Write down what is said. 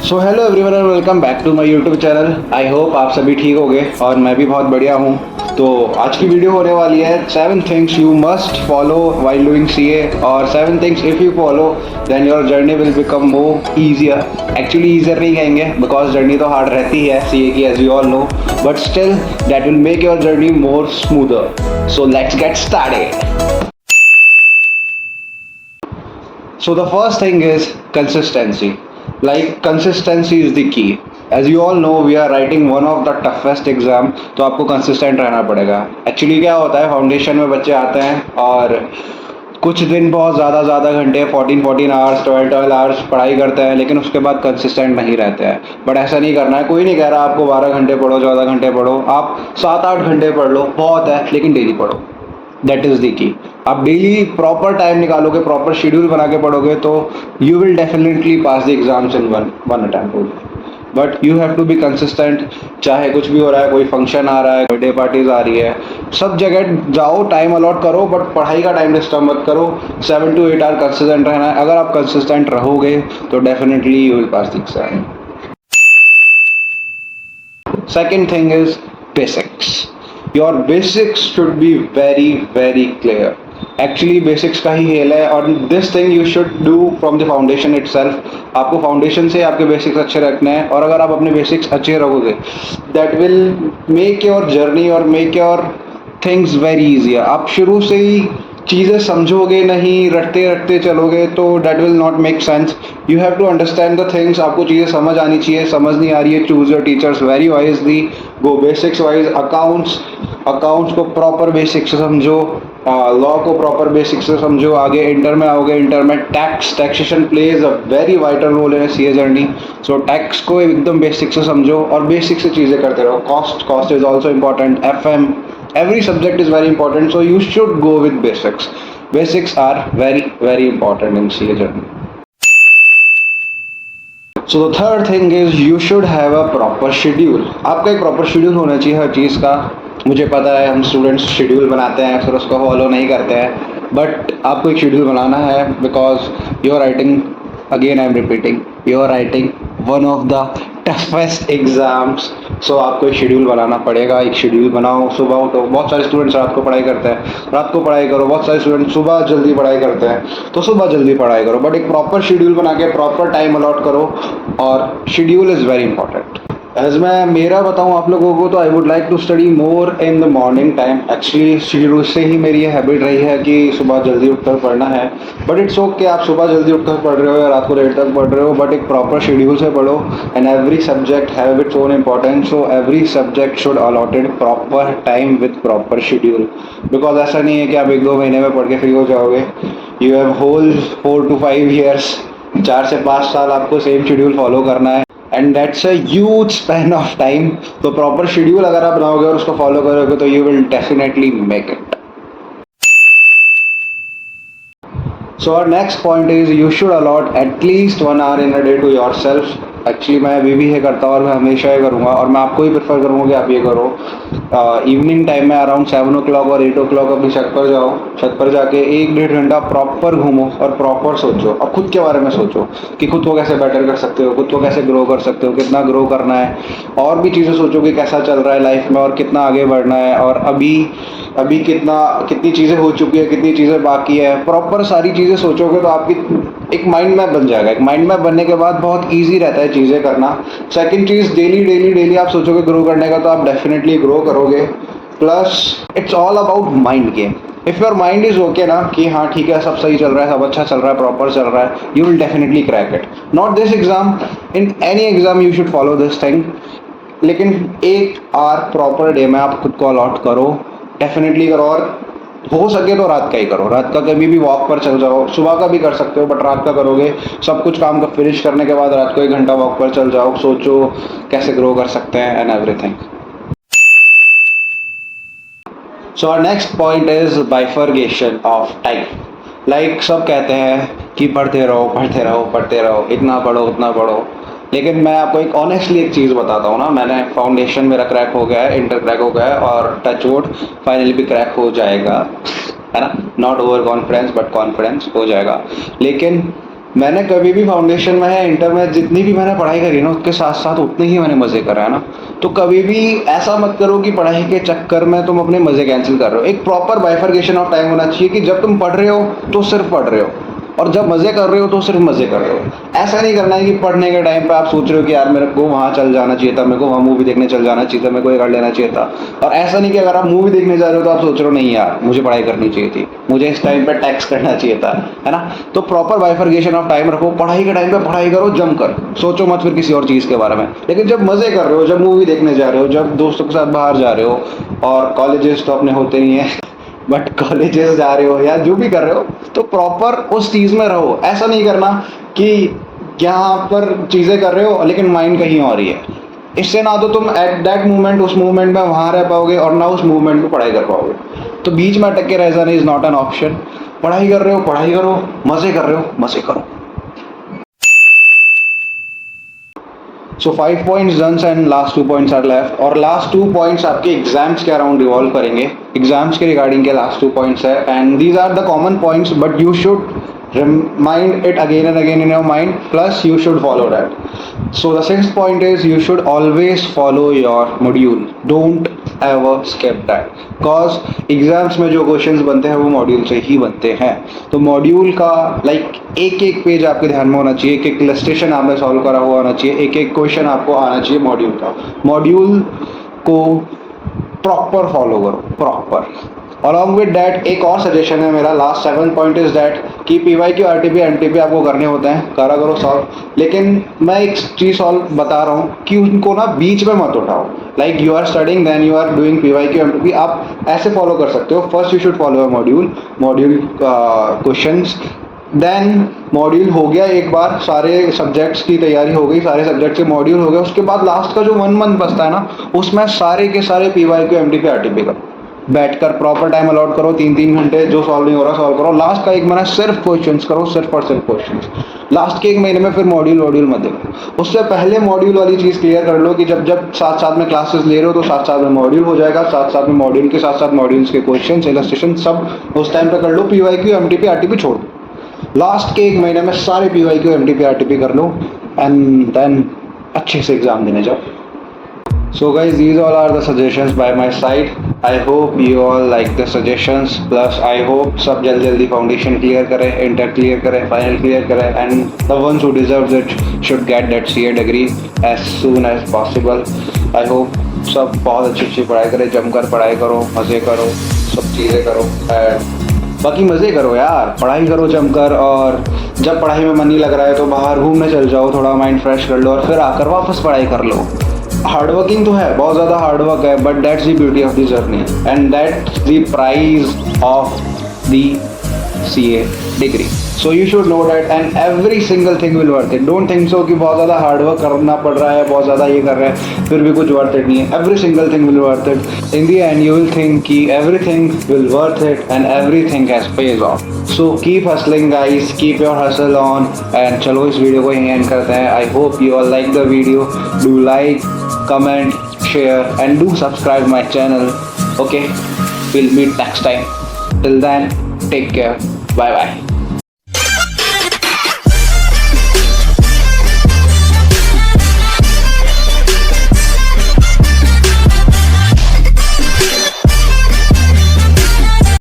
So hello everyone and welcome back to my YouTube channel. I hope आप सभी ठीक होंगे और मैं भी बहुत बढ़िया हूँ। तो आज की वीडियो होने वाली है 7 things you must follow while doing CA और 7 things if you follow then your journey will become more easier. Actually easier नहीं कहेंगे बिकॉज जर्नी तो हार्ड रहती है सीए की as you all know, but still that will make your journey more smoother. So let's get started. So the first thing is consistency. Like consistency is the key. As you all know, we are writing one of the toughest exam, तो आपको consistent रहना पड़ेगा. Actually क्या होता है, foundation में बच्चे आते हैं और कुछ दिन बहुत ज़्यादा घंटे 14 आवर्स 12 आवर्स पढ़ाई करते हैं, लेकिन उसके बाद कंसिस्टेंट नहीं रहते हैं। बट ऐसा नहीं करना है, कोई नहीं कह रहा आपको 12 घंटे पढ़ो 14 घंटे पढ़ो, आप 7-8 घंटे पढ़ लो, बहुत है, लेकिन डेली पढ़ो। That is the key. आप डेली प्रॉपर टाइम निकालोगे, प्रॉपर शेड्यूल बना के पढ़ोगे तो you will definitely pass the exams in one attempt. But you have to be consistent. चाहे कुछ भी हो रहा है, कोई फंक्शन आ रहा है, बर्थडे पार्टीज आ रही है, सब जगह जाओ, टाइम अलॉट करो, बट पढ़ाई का टाइम डिस्टर्ब मत करो। 7 to 8 आवर कंसिस्टेंट रहना है। अगर आप कंसिस्टेंट रहोगे तो definitely you will pass the exam. Second thing is basics. Your basics should be very clear. Actually basics का ही खेल है और this thing you should do from the foundation itself. आपको foundation से आपके basics अच्छे रखने हैं और अगर आप अपने basics अच्छे रखोगे that will make your journey और make your things very easier. आप शुरू से ही चीज़ें समझोगे नहीं, रटते रटते चलोगे तो that will not make sense. You have to understand the things. आपको चीज़ें समझ आनी चाहिए, समझ नहीं आ रही है, choose your teachers very wisely, go basics wise. Accounts को प्रॉपर बेसिक्स से समझो, लॉ को प्रॉपर बेसिक्स से समझो। आगे इंटर में आओगे, इंटर में taxation plays a very vital role in CA journey. So tax को एकदम बेसिक से समझो और बेसिक से चीज़ें करते रहो। Cost is also important, FM, every subject is very important, so you should go with basics. Basics are very important in CA journey. So the third thing is you should have a proper schedule. आपका एक proper schedule होना चाहिए हर चीज़ का। मुझे पता है हम students schedule बनाते हैं फिर उसको फॉलो नहीं करते हैं, बट आपको एक शेड्यूल बनाना है because you are writing, again I am repeating, you are writing one of the toughest exams. So आपको एक शेड्यूल बनाना पड़ेगा। एक शेड्यूल बनाओ, सुबह उठो। बहुत सारे स्टूडेंट्स रात को पढ़ाई करते हैं, रात को पढ़ाई करो। बहुत सारे स्टूडेंट सुबह जल्दी पढ़ाई करते हैं, तो सुबह जल्दी पढ़ाई करो, बट एक प्रॉपर शेड्यूल बना के प्रॉपर टाइम अलॉट करो और schedule is very important. As मैं मेरा बताऊं आप लोगों को तो I would like to study more in the morning time. Actually शुरू से ही मेरी ये हैबिट रही है कि सुबह जल्दी उठकर पढ़ना है, बट इट्स ओके आप सुबह जल्दी उठकर पढ़ रहे हो या रात को लेट तक पढ़ रहे हो, बट एक प्रॉपर शेड्यूल से पढ़ो। And every subject have its own importance, so every subject should allotted proper time with proper schedule. Because ऐसा नहीं है कि आप 1-2 महीने में पढ़ के फ्री हो जाओगे। You have whole 4 to 5 years, 4 से 5 साल आपको सेम शेड्यूल फॉलो करना है and that's a huge span of time. तो प्रॉपर शेड्यूल अगर आप बनाओगे और उसको फॉलो करोगे तो you will definitely make it. So our next point is you should allot at least 1 hour in a day to yourself. Actually मैं अभी भी ये करता हूँ और मैं हमेशा ये करूँगा और मैं आपको ही प्रेफर करूँगा कि आप ये करो। इवनिंग टाइम में अराउंड 7 o'clock और 8 o'clock अपनी छत पर जाओ, छत पर जाके 1-1.5 घंटा प्रॉपर घूमो और प्रॉपर सोचो और खुद के बारे में सोचो कि खुद को कैसे बेटर कर सकते हो, खुद को कैसे ग्रो कर सकते हो, कितना ग्रो करना है। और भी चीज़ें सोचो कि कैसा चल रहा है लाइफ में और कितना आगे बढ़ना है और अभी कितनी चीज़ें हो चुकी है, कितनी चीज़ें बाकी है। प्रॉपर सारी चीज़ें सोचोगे तो आपकी एक माइंड मैप बन जाएगा। एक माइंड मैप बनने के बाद बहुत ईजी रहता है चीज़ें करना। सेकंड चीज़, डेली आप सोचोगे ग्रो करने का तो आप डेफिनेटली ग्रो करोगे। Plus it's all about mind game. If your mind is okay ना कि हाँ ठीक है, सब सही चल रहा है, सब अच्छा चल रहा है, प्रॉपर चल रहा है, you will definitely crack it. Not this exam, in any exam you should follow this thing. लेकिन 1 hour प्रॉपर डे में आप खुद को अलॉट करो, डेफिनेटली करो। और हो सके तो रात का ही करो। रात का कभी भी वॉक पर चल जाओ, सुबह का भी कर सकते हो बट रात का करोगे। सब कुछ काम का फिनिश करने के बाद रात को 1 घंटा वॉक पर चल जाओ, सोचो कैसे ग्रो कर सकते हैं and everything. So our next point is bifurcation of time. Like सब कहते हैं कि पढ़ते रहो, इतना पढ़ो उतना पढ़ो, लेकिन मैं आपको एक ऑनेस्टली एक चीज़ बताता हूँ ना। मैंने फाउंडेशन मेरा क्रैक हो गया है, इंटर क्रैक हो गया है और टच वुड फाइनली भी क्रैक हो जाएगा, है ना। Not over confidence but confidence हो जाएगा। लेकिन मैंने कभी भी फाउंडेशन में है, इंटर में जितनी भी मैंने पढ़ाई करी ना, उसके साथ साथ उतने ही मैंने मज़े करे है ना। तो कभी भी ऐसा मत करो कि पढ़ाई के चक्कर में तुम अपने मज़े कैंसिल कर रहे हो। एक प्रॉपर बाइफर्केशन ऑफ टाइम होना चाहिए कि जब तुम पढ़ रहे हो तो सिर्फ पढ़ रहे हो, और जब मज़े कर रहे हो तो सिर्फ मज़े कर रहे हो। ऐसा नहीं करना है कि पढ़ने के टाइम पे आप सोच रहे हो कि यार मेरे को वहाँ चल जाना चाहिए था, मेरे को वहाँ मूवी देखने चल जाना चाहिए था, मेरे को ये कर लेना चाहिए था। और ऐसा नहीं कि अगर आप मूवी देखने जा रहे हो तो आप सोच रहे हो नहीं यार मुझे पढ़ाई करनी चाहिए थी, मुझे इस टाइम पे टैक्स करना चाहिए था, है ना। तो प्रॉपर बाइफर्केशन ऑफ टाइम रखो, पढ़ाई के टाइम पे पढ़ाई करो जमकर, सोचो मत फिर किसी और चीज़ के बारे में। लेकिन जब मज़े कर रहे हो, जब मूवी देखने जा रहे हो, जब दोस्तों के साथ बाहर जा रहे हो, और कॉलेजेस तो अपने होते नहीं है बट कॉलेजेस जा रहे हो या जो भी कर रहे हो, तो प्रॉपर उस चीज़ में रहो। ऐसा नहीं करना कि यहाँ पर चीज़ें कर रहे हो लेकिन माइंड कहीं और ही है। इससे ना तो तुम एट दैट मोमेंट उस मूवमेंट में वहाँ रह पाओगे, और ना उस मूवमेंट में पढ़ाई कर पाओगे। तो बीच में अटक के रह जाना इज़ नॉट एन ऑप्शन। पढ़ाई कर रहे हो पढ़ाई करो, मज़े कर रहे हो मज़े करो। So 5 points done and last 2 points are left, और लास्ट 2 पॉइंट्स आपके एग्जाम्स के अराउंड रिवॉल्व करेंगे। एग्जाम्स के रिगार्डिंग के लास्ट 2 पॉइंट्स है, and these are the common points but you should remind it again and again in your mind, plus you should follow that. So the 6th point is you should always follow your module, don't ever skip that, cause exams में जो questions बनते हैं वो module से ही बनते हैं। तो module का एक एक पेज आपके ध्यान में होना चाहिए, एक एक इलस्ट्रेशन आपने सॉल्व करा हुआ होना चाहिए, एक एक क्वेश्चन आपको आना चाहिए मॉड्यूल का। मॉड्यूल को प्रॉपर फॉलो करो, प्रॉपर। अलॉन्ग विद डैट एक और सजेशन है मेरा, लास्ट 7 पॉइंट इज डैट कि PYQ RTP NTP आपको करने होते हैं, करा करो सॉल्व, लेकिन मैं एक चीज़ सॉल्व बता रहा हूँ कि उनको ना बीच में मत उठाओ। Like you are studying then you are doing PYQ MTP, आप ऐसे फॉलो कर सकते हो। First you should follow module questions, then module हो गया एक बार, सारे सब्जेक्ट्स की तैयारी हो गई, सारे सब्जेक्ट्स के मॉड्यूल हो गए, उसके बाद लास्ट का जो 1 मंथ बचता है ना, उसमें सारे के सारे PYQ MTP RTP करो। बैठकर प्रॉपर टाइम अलॉट करो, 3-3 घंटे, जो सॉल्व नहीं हो रहा सॉल्व करो। लास्ट का 1 महीना सिर्फ क्वेश्चंस करो, सिर्फ और सिर्फ क्वेश्चंस। लास्ट के 1 महीने में फिर मॉड्यूल मत देखो। उससे पहले मॉड्यूल वाली चीज़ क्लियर कर लो कि जब जब साथ साथ में क्लासेस ले रहे हो तो साथ साथ में मॉड्यूल हो जाएगा, साथ साथ में मॉड्यूल के साथ साथ मॉड्यूल्स के क्वेश्चन इलस्ट्रेशन सब उस टाइम पे कर लो। PYQ MTP RTP छोड़ दो, लास्ट के 1 महीने में सारे PYQ MTP RTP कर लो, एंड देन अच्छे से एग्जाम देने जाओ। So guys, these all are the suggestions by my side. I hope you all like the suggestions. Plus I hope सब जल्दी फाउंडेशन क्लियर करें, इंटर क्लियर करें, फाइनल क्लियर करें, and the ones who deserve it should get that CA degree as soon as possible. I hope सब बहुत अच्छी पढ़ाई करें, जमकर पढ़ाई करो, मज़े करो, सब चीज़ें करो, and बाकी मज़े करो यार, पढ़ाई करो जमकर। और जब पढ़ाई में मन नहीं लग रहा है तो बाहर घूमने चल जाओ, थोड़ा माइंड फ्रेश कर लो, और फिर आकर वापस पढ़ाई कर लो। हार्डवर्किंग तो है, बहुत ज़्यादा हार्डवर्क है, but that's the beauty of the journey, and that's the prize of the CA degree. So you should know that, and every single thing will worth it. Don't think so कि बहुत ज़्यादा hard work करना पड़ रहा है, बहुत ज़्यादा ये कर रहे हैं, फिर भी कुछ वर्थ इट नहीं है। Every single thing will worth it. In the end you will think कि everything will worth it and everything has pays off. So keep hustling guys, keep your hustle on, and चलो इस video को यहीं end करते हैं। I hope you all like the video. Do like, comment, share, and do subscribe my channel. Okay, we'll meet next time. Till then, take care. Bye bye.